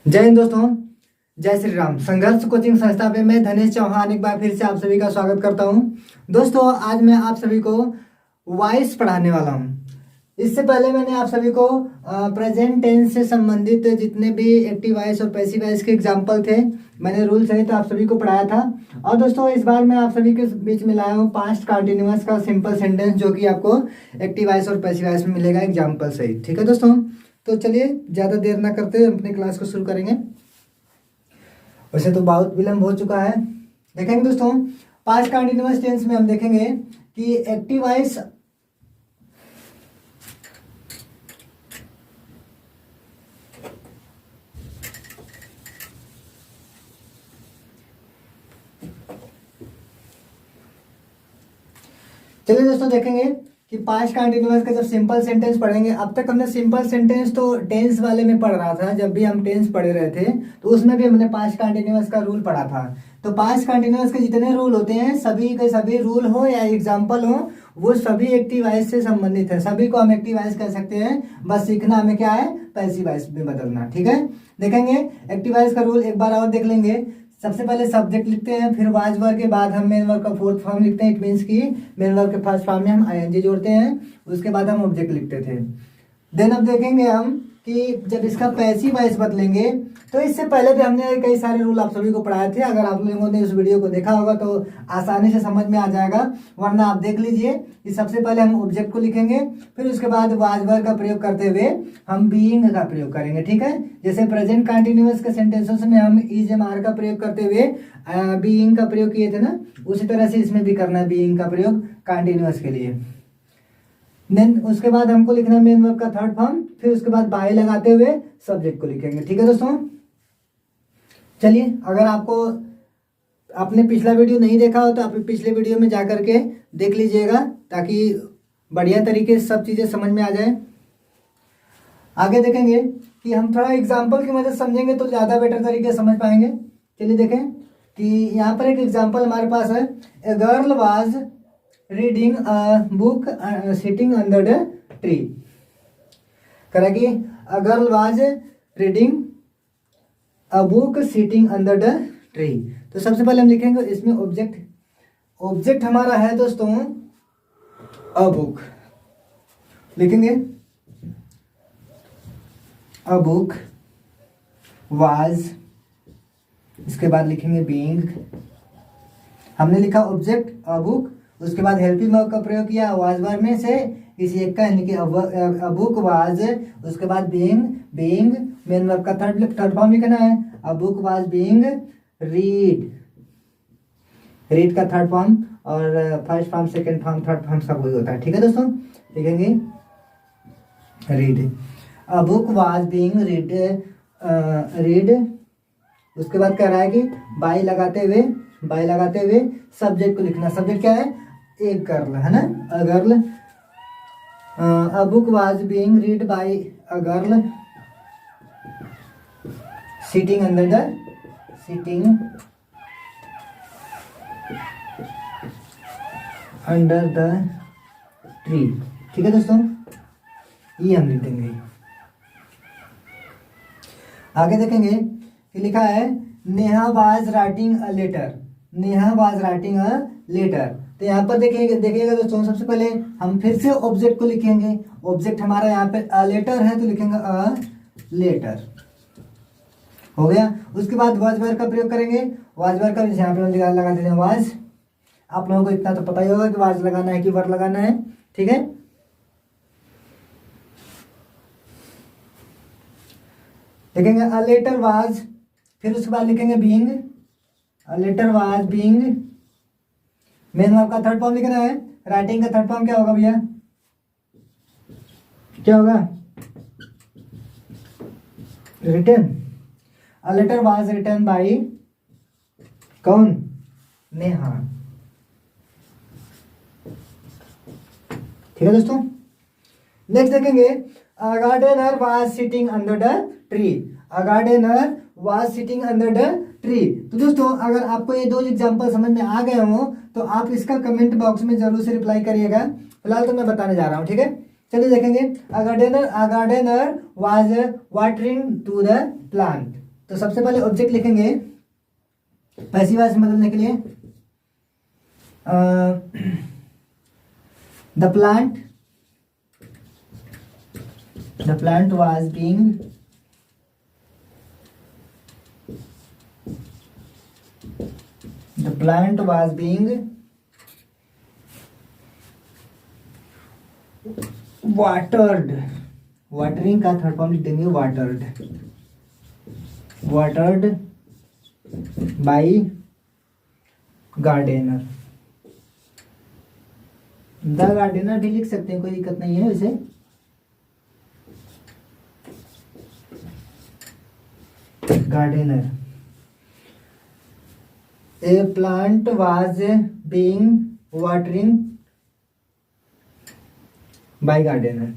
जय हिंद दोस्तों, जय श्री राम। संघर्ष कोचिंग संस्था पे मैं धनेश चौहान एक बार फिर से आप सभी का स्वागत करता हूं। दोस्तों, आज मैं आप सभी को वॉइस पढ़ाने वाला हूं। इससे पहले मैंने आप सभी को प्रेजेंट टेंस से संबंधित जितने भी एक्टिव वॉइस और पैसिव वॉइस के एग्जाम्पल थे, मैंने रूल सहित आप सभी को पढ़ाया था। और दोस्तों, इस बार मैं आप सभी के बीच में लाया हूँ पास्ट कंटिन्यूअस का सिंपल सेंटेंस, जो कि आपको एक्टिव वॉइस और पैसिव वॉइस में मिलेगा एग्जाम्पल सहित। ठीक है दोस्तों, तो चलिए ज़्यादा देर ना करते हुए अपनी क्लास को शुरू करेंगे। वैसे तो बहुत विलंब हो चुका है। देखेंगे दोस्तों, पास्ट कंटिन्यूअस टेंस में हम देखेंगे कि एक्टिव वॉइस चलिए दोस्तों देखेंगे कि पास्ट कंटिन्यूअस का जब सिंपल सेंटेंस पढ़ेंगे। अब तक हमने सिंपल सेंटेंस तो टेंस वाले में पढ़ रहा था, जब भी हम टेंस पढ़े रहे थे तो उसमें भी हमने पास्ट कंटिन्यूअस का रूल पढ़ा था। तो पास्ट कंटिन्यूअस के जितने रूल होते हैं, सभी के सभी रूल हो या एग्जाम्पल हो, वो सभी एक्टिव वॉइस से संबंधित है। सभी को हम एक्टिव वॉइस कह सकते हैं। बस सीखना हमें क्या है, पैसिव वॉइस में बदलना। ठीक है, देखेंगे एक्टिव वॉइस का रूल एक बार और देख लेंगे। सबसे पहले सब्जेक्ट लिखते हैं, फिर वाज वर्ब के बाद हम मेन वर्ब का फोर्थ फॉर्म लिखते हैं। इट मीन्स कि मेन वर्ब के फर्स्ट फॉर्म में हम आईएनजी जोड़ते हैं, उसके बाद हम ऑब्जेक्ट लिखते थे। देन अब देखेंगे हम कि जब इसका पैसिव वॉइस बदलेंगे, तो इससे पहले भी हमने कई सारे रूल आप सभी को पढ़ाए थे। अगर आप लोगों ने इस वीडियो को देखा होगा तो आसानी से समझ में आ जाएगा, वरना आप देख लीजिए कि सबसे पहले हम ऑब्जेक्ट को लिखेंगे, फिर उसके बाद वाज वर्ब का प्रयोग करते हुए हम बीइंग का प्रयोग करेंगे। ठीक है, जैसे प्रेजेंट कंटिन्यूअस के सेंटेंसेस में हम इज एम आर का प्रयोग करते हुए बीइंग का प्रयोग किए थे ना, उसी तरह से इसमें भी करना है बीइंग का प्रयोग कंटिन्यूअस के लिए। देन उसके बाद हमको लिखना है मेन वर्ब का थर्ड फॉर्म, फिर उसके बाद बाय लगाते हुए सब्जेक्ट को लिखेंगे। ठीक है दोस्तों, चलिए अगर आपको आपने पिछला वीडियो नहीं देखा हो तो आप पिछले वीडियो में जा करके देख लीजिएगा, ताकि बढ़िया तरीके से सब चीज़ें समझ में आ जाए। आगे देखेंगे कि हम थोड़ा एग्जाम्पल की मदद समझेंगे तो ज़्यादा बेटर तरीके से समझ पाएंगे। चलिए देखें कि यहाँ पर एक एग्जाम्पल हमारे पास है। A girl was reading a book sitting under the tree. करा कि a girl was reading a book sitting under the tree. तो सबसे पहले हम लिखेंगे इसमें ऑब्जेक्ट हमारा है दोस्तों अ बुक। लिखेंगे अ बुक वाज, इसके बाद लिखेंगे बीइंग। हमने लिखा ऑब्जेक्ट अ बुक, उसके बाद हेल्पिंग वर्ब का प्रयोग किया वाज वर्ब में से किसी एक का, यानी कि अ बुक वाज, उसके बाद बीइंग मेन वर्ब का थर्ड फॉर्म लिखना है। A book was being read का थर्ड फॉर्म, और first form second form third form सब वही होता है। ठीक है दोस्तों, लिखेंगे read. A book was being read. उसके बाद कह रहा है कि बाय लगाते हुए सब्जेक्ट को लिखना। सब्जेक्ट क्या है, एक गर्ल है ना, a girl. A book was being read by a girl sitting under the tree. ठीक है दोस्तों, ये हम लिख देंगे। आगे देखेंगे कि लिखा है Neha was writing a letter. Neha was writing a letter. तो यहाँ पर देखिएगा दोस्तों, सबसे पहले हम फिर से ऑब्जेक्ट को लिखेंगे। ऑब्जेक्ट हमारा यहाँ पे अ लेटर है, तो लिखेंगे अ लेटर। हो गया। उसके बाद वाज वर्ब का प्रयोग करेंगे। वाज वर्ब का यहाँ पे लगा देते हैं वाज। आप लोगों को इतना तो पता ही होगा कि वाज लगाना है कि वर्ब लगाना है। ठीक है, लिखेंगे अ लेटर वाज, फिर उसके बाद लिखेंगे being. A letter was being, main verb का थर्ड फॉर्म लिखना है। राइटिंग का थर्ड फॉर्म क्या होगा भैया, क्या होगा, written. A letter was written by कौन, नेहा। ठीक है दोस्तों, नेक्स्ट देखेंगे a gardener was sitting under the tree. A gardener was sitting under the tree. तो दोस्तों, अगर आपको ये दो एग्जांपल समझ में आ गए हो तो आप इसका कमेंट बॉक्स में जरूर से रिप्लाई करिएगा। फिलहाल तो मैं बताने जा रहा हूँ। ठीक है, चलिए देखेंगे a gardener was watering to the plant. तो सबसे पहले ऑब्जेक्ट लिखेंगे पैसिव वॉइस में बदलने के लिए। The plant was being watered. Watering का थर्ड फॉर्म लिख देंगे watered by gardener. The gardener भी लिख सकते हैं, कोई दिक्कत नहीं है वैसे। Gardener. A plant was being watering by gardener.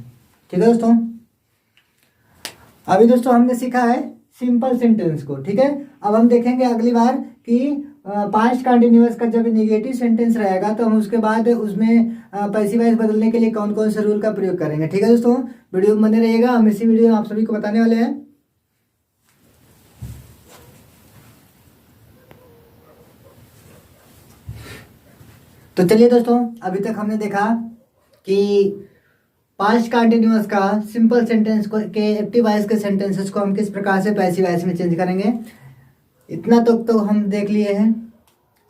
ठीक है दोस्तों, अभी दोस्तों हमने सीखा है सिंपल सेंटेंस को। ठीक है, अब हम देखेंगे अगली बार कि पास्ट कंटिन्यूअस का जब नेगेटिव सेंटेंस रहेगा तो हम उसके बाद उसमें पैसिव वॉइस बदलने के लिए कौन कौन से रूल का प्रयोग करेंगे। ठीक है दोस्तों, वीडियो में बने रहिएगा, हम इसी वीडियो में आप सभी को बताने वाले हैं। तो चलिए दोस्तों, अभी तक हमने देखा कि पास्ट कंटिन्यूअस का सिंपल सेंटेंस को के एक्टिव वॉइस के सेंटेंसेस को हम किस प्रकार से पैसिव वॉइस में चेंज करेंगे। इतना तो हम देख लिए हैं।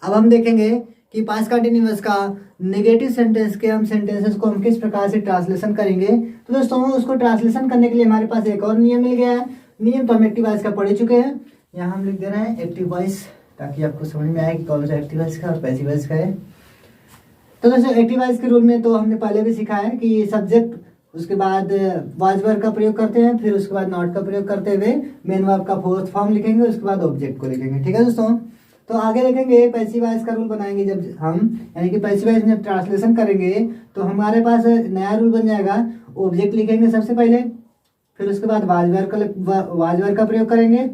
अब हम देखेंगे कि पास्ट कंटिन्यूअस का नेगेटिव सेंटेंस के हम सेंटेंसेस को हम किस प्रकार से ट्रांसलेशन करेंगे। तो दोस्तों उसको ट्रांसलेशन करने के लिए हमारे पास एक और नियम मिल गया है। नियम तो हम एक्टिव वॉइस का पढ़ ही चुके हैं, यहाँ हम लिख दे रहे हैं एक्टिव वॉइस, ताकि आपको समझ में आए कि कौन सा एक्टिव वॉइस का और पैसिव वॉइस का है। तो दोस्तों एक्टिव वॉइस के रूल में तो हमने पहले भी सीखा है कि सब्जेक्ट, उसके बाद वॉइस वर्ब का प्रयोग करते हैं, फिर उसके बाद नॉट का प्रयोग करते हुए मेन वर्ब का फोर्थ फॉर्म लिखेंगे, उसके बाद ऑब्जेक्ट को लिखेंगे। ठीक है दोस्तों, तो आगे देखेंगे पैसिव वॉइस का रूल बनाएंगे जब हम, यानी कि पैसिव वॉइस में ट्रांसलेशन करेंगे तो हमारे पास नया रूल बन जाएगा। ऑब्जेक्ट लिखेंगे सबसे पहले, फिर उसके बाद वॉइस वर्ब का प्रयोग करेंगे,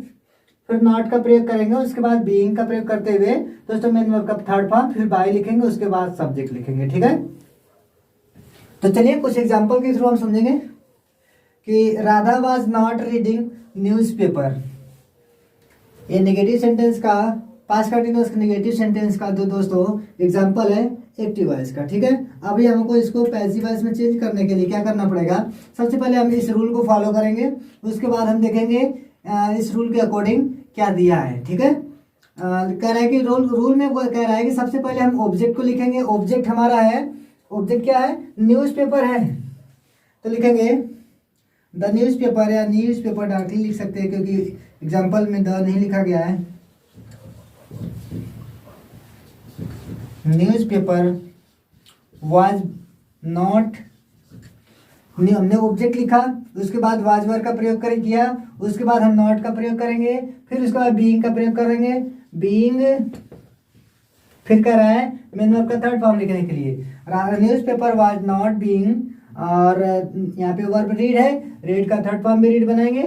फिर नॉट का प्रयोग करेंगे, उसके बाद बीइंग का प्रयोग करते हुए दोस्तों मेन वर्ब का थर्ड फॉर्म, फिर बाय लिखेंगे, उसके बाद सब्जेक्ट लिखेंगे। ठीक है, तो चलिए कुछ एग्जांपल के थ्रू हम समझेंगे कि Radha was not reading newspaper. ये नेगेटिव सेंटेंस का, पास्ट कंटिन्यूअस नेगेटिव सेंटेंस का जो दोस्तों एग्जांपल है एक्टिव वॉइस का। ठीक है, अभी हमको इसको पैसिव वॉइस में चेंज करने के लिए क्या करना पड़ेगा। सबसे पहले हम इस रूल को फॉलो करेंगे, उसके बाद हम देखेंगे इस रूल के अकॉर्डिंग क्या दिया है। ठीक है, कह रहा है कि रूल में वो कह रहा है कि सबसे पहले हम ऑब्जेक्ट को लिखेंगे। ऑब्जेक्ट हमारा है, ऑब्जेक्ट क्या है, न्यूज़पेपर है, तो लिखेंगे द न्यूज़पेपर, या न्यूज़पेपर डायरेक्टली लिख सकते हैं क्योंकि एग्जांपल में द नहीं लिखा गया है। न्यूज़पेपर वाज नॉट, हमने ऑब्जेक्ट लिखा, उसके बाद वाज वर्ब का प्रयोग किया, उसके बाद हम नॉट का प्रयोग करेंगे, फिर उसके बाद बीइंग का प्रयोग करेंगे, बीइंग, फिर कह रहा है मेन वर्ब का थर्ड फॉर्म लिखने के लिए न्यूज़पेपर वाज नॉट बीइंग, और यहाँ पे वर्ब रीड है, रीड का थर्ड फॉर्म भी रीड बनाएंगे।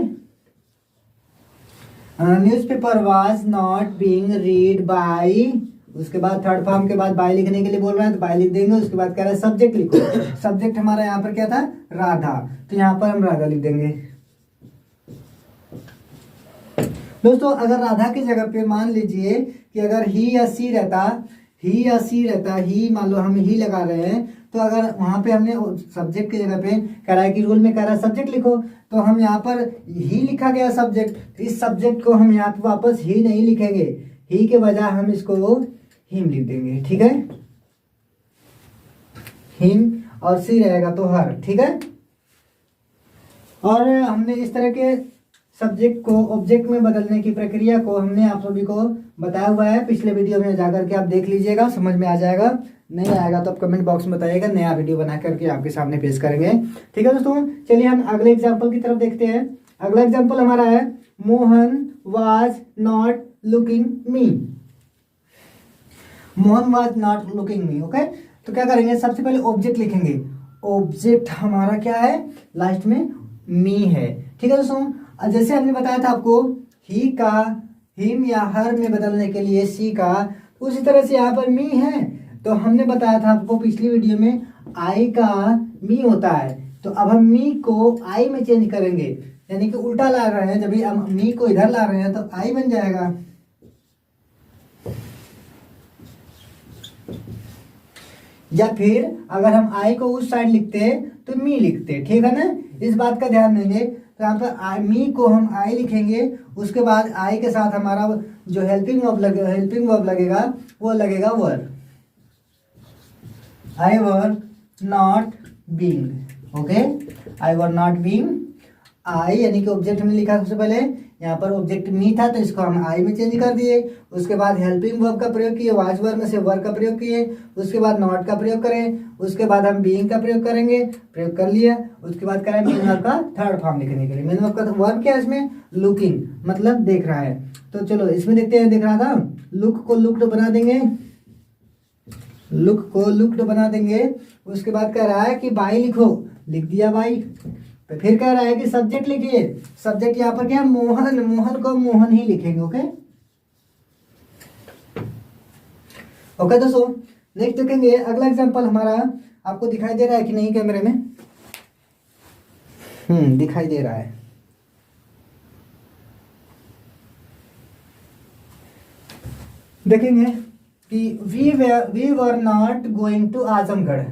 Newspaper was not being read by, उसके बाद थर्ड फॉर्म के बाद बाय लिखने के लिए बोल रहा है तो बाय लिख देंगे। उसके बाद कह रहा है सब्जेक्ट लिखो, सब्जेक्ट हमारा यहाँ पर क्या था, राधा, तो यहाँ पर हम राधा लिख देंगे। दोस्तों अगर राधा की जगह पे मान लीजिए कि अगर ही या सी रहता, ही मान लो हम ही लगा रहे हैं, तो अगर वहां पे हमने सब्जेक्ट की जगह पे कह रहा है कि रूल में कह रहा है सब्जेक्ट लिखो, तो हम यहाँ पर ही लिखा गया सब्जेक्ट, तो इस सब्जेक्ट को हम यहाँ पे वापस ही नहीं लिखेंगे, ही के बजाय हम इसको हिम लिख देंगे। ठीक है, हिम, और सी रहेगा तो हर। ठीक है, और हमने इस तरह के सब्जेक्ट को ऑब्जेक्ट में बदलने की प्रक्रिया को हमने आप सभी को बताया हुआ है। पिछले वीडियो में जाकर के आप देख लीजिएगा, समझ में आ जाएगा। नहीं आएगा तो आप कमेंट बॉक्स में बताइएगा, नया वीडियो बना करके आपके सामने पेश करेंगे। ठीक है दोस्तों, चलिए हम अगले एग्जाम्पल की तरफ देखते हैं। अगला एग्जाम्पल हमारा है Mohan was not looking me. Mohan was not looking me. Okay, तो क्या करेंगे, सबसे पहले ऑब्जेक्ट लिखेंगे। ऑब्जेक्ट हमारा क्या है, लास्ट में मी है। ठीक है दोस्तों, जैसे हमने बताया था आपको ही का हिम या हर में बदलने के लिए सी का, उसी तरह से यहाँ पर मी है, तो हमने बताया था आपको पिछली वीडियो में आई का मी होता है, तो अब हम मी को आई में चेंज करेंगे, यानी कि उल्टा ला रहे हैं, जब भी हम मी को इधर ला रहे हैं तो आई बन जाएगा। या फिर अगर हम आई को उस साइड लिखते तो मी लिखते, ठीक है ना। इस बात का ध्यान देंगे। तो यहाँ पर मी को हम आई लिखेंगे, उसके बाद आई के साथ हमारा जो हेल्पिंग वर्ब लगेगा वो लगेगा were. I were not being, okay. I were not being, I यानी कि ऑब्जेक्ट में लिखा सबसे पहले, यहाँ पर ऑब्जेक्ट मी था तो इसको हम आई में चेंज कर दिए। उसके बाद हेल्पिंग वर्ब का प्रयोग किए, वॉइस वर्ब में से वर का प्रयोग किए। उसके बाद नॉट का प्रयोग करें, उसके बाद हम बीइंग का प्रयोग करेंगे, प्रयोग कर लिया। उसके बाद करें मेन वर्ब का थर्ड फॉर्म लिखने के लिए। मेन वर्ब का वर्ब क्या है इसमें, लुकिंग, मतलब देख रहा है। तो चलो इसमें देखते हैं, देख रहा था, लुक को लुक्ड बना देंगे, लुक को लुक्ड बना देंगे। उसके बाद कह रहा है कि बाई लिखो, लिख दिया बाई। तो फिर कह रहा है कि सब्जेक्ट लिखिए, सब्जेक्ट यहाँ पर क्या है, मोहन, मोहन को मोहन ही लिखेंगे, ओके। ओके दोस्तों, नेक्स्ट देखेंगे अगला एग्जांपल हमारा। आपको दिखाई दे रहा है कि नहीं कैमरे में? दिखाई दे रहा है। देखेंगे कि we were not going to Azamgarh.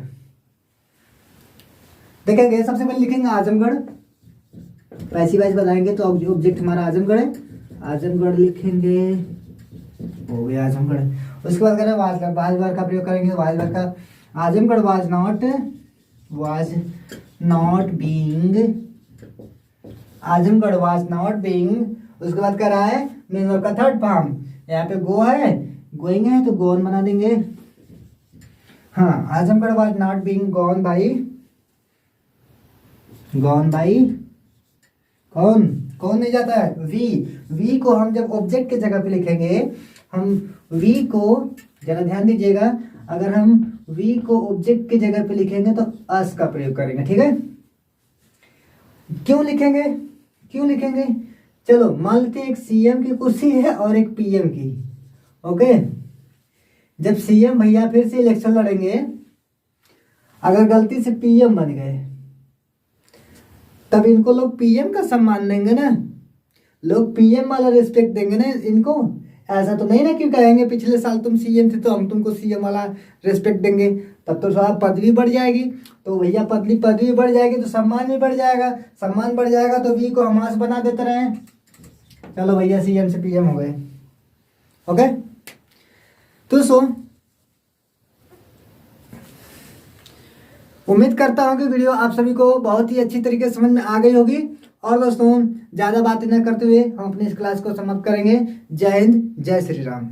देखेंगे सबसे पहले लिखेंगे आजमगढ़, पैसिव वॉइस बताएंगे तो ऑब्जेक्ट हमारा आजमगढ़ है, आजमगढ़ लिखेंगे, हो गया आजमगढ़। उसके बाद करें वाज वर्ब का प्रयोग करेंगे, वाज वर्ब का, Azamgarh was not being, Azamgarh was not being. उसके बाद कह रहा है मेन वर्ब का थर्ड फॉर्म, यहाँ पे गो है, गोइंग है तो गोन बना देंगे। हाँ, Azamgarh was not being gone by, gone by कौन, कौन नहीं जाता है, वी को हम जब ऑब्जेक्ट की जगह पे लिखेंगे, हम वी को, जरा ध्यान दीजिएगा, अगर हम वी को ऑब्जेक्ट की जगह पे लिखेंगे तो अस का प्रयोग करेंगे, ठीक है। क्यों लिखेंगे, क्यों लिखेंगे? चलो मान लेते हैं एक सीएम की कुर्सी है और एक पीएम की, ओके। जब सीएम भैया फिर से इलेक्शन लड़ेंगे, अगर गलती से पीएम बन गए तब इनको लोग पीएम का सम्मान देंगे ना, लोग पीएम वाला रिस्पेक्ट देंगे ना इनको। ऐसा तो नहीं ना कि कहेंगे पिछले साल तुम सीएम थे तो हम तुमको सीएम वाला रिस्पेक्ट देंगे, तब तो थोड़ा पदवी बढ़ जाएगी। तो भैया पदवी बढ़ जाएगी तो सम्मान भी बढ़ जाएगा, सम्मान बढ़ जाएगा तो वी को हमास बना देते रहे। चलो भैया सीएम से पीएम हो गए, ओके। तो सो उम्मीद करता हूँ कि वीडियो आप सभी को बहुत ही अच्छी तरीके से समझ में आ गई होगी। और दोस्तों ज़्यादा बातें न करते हुए हम अपनी इस क्लास को समाप्त करेंगे। जय हिंद, जय श्री राम।